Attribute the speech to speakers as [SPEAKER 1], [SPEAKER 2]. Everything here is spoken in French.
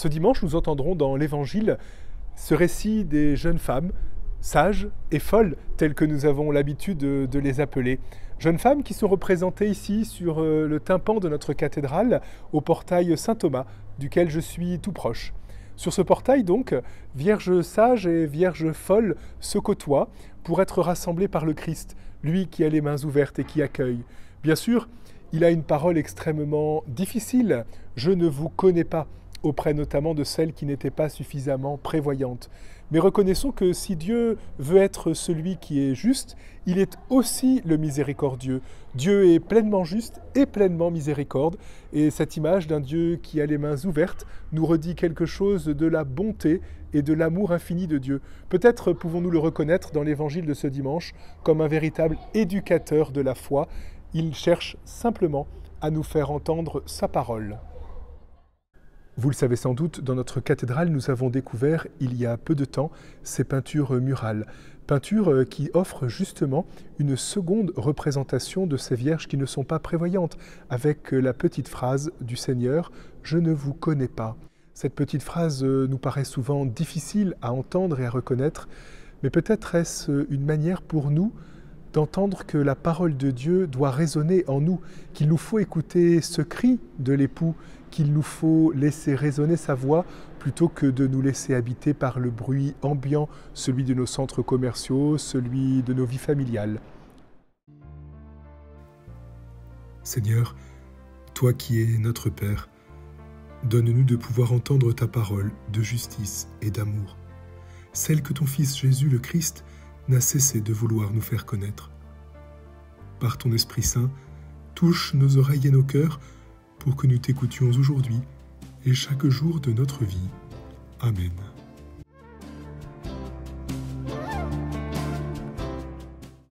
[SPEAKER 1] Ce dimanche, nous entendrons dans l'Évangile ce récit des jeunes femmes, sages et folles, telles que nous avons l'habitude de les appeler. Jeunes femmes qui sont représentées ici sur le tympan de notre cathédrale, au portail Saint-Thomas, duquel je suis tout proche. Sur ce portail donc, vierges sages et vierges folles se côtoient pour être rassemblées par le Christ, lui qui a les mains ouvertes et qui accueille. Bien sûr, il a une parole extrêmement difficile, « Je ne vous connais pas », auprès notamment de celles qui n'étaient pas suffisamment prévoyantes. Mais reconnaissons que si Dieu veut être celui qui est juste, il est aussi le miséricordieux. Dieu est pleinement juste et pleinement miséricorde. Et cette image d'un Dieu qui a les mains ouvertes nous redit quelque chose de la bonté et de l'amour infini de Dieu. Peut-être pouvons-nous le reconnaître dans l'évangile de ce dimanche comme un véritable éducateur de la foi. Il cherche simplement à nous faire entendre sa parole. Vous le savez sans doute, dans notre cathédrale, nous avons découvert, il y a peu de temps, ces peintures murales. Peintures qui offrent justement une seconde représentation de ces vierges qui ne sont pas prévoyantes, avec la petite phrase du Seigneur « Je ne vous connais pas ». Cette petite phrase nous paraît souvent difficile à entendre et à reconnaître, mais peut-être est-ce une manière pour nous d'entendre que la parole de Dieu doit résonner en nous, qu'il nous faut écouter ce cri de l'époux, qu'il nous faut laisser résonner sa voix plutôt que de nous laisser habiter par le bruit ambiant, celui de nos centres commerciaux, celui de nos vies familiales.
[SPEAKER 2] Seigneur, toi qui es notre Père, donne-nous de pouvoir entendre ta parole de justice et d'amour, celle que ton Fils Jésus le Christ n'a cessé de vouloir nous faire connaître. Par ton Esprit Saint, touche nos oreilles et nos cœurs pour que nous t'écoutions aujourd'hui et chaque jour de notre vie. Amen.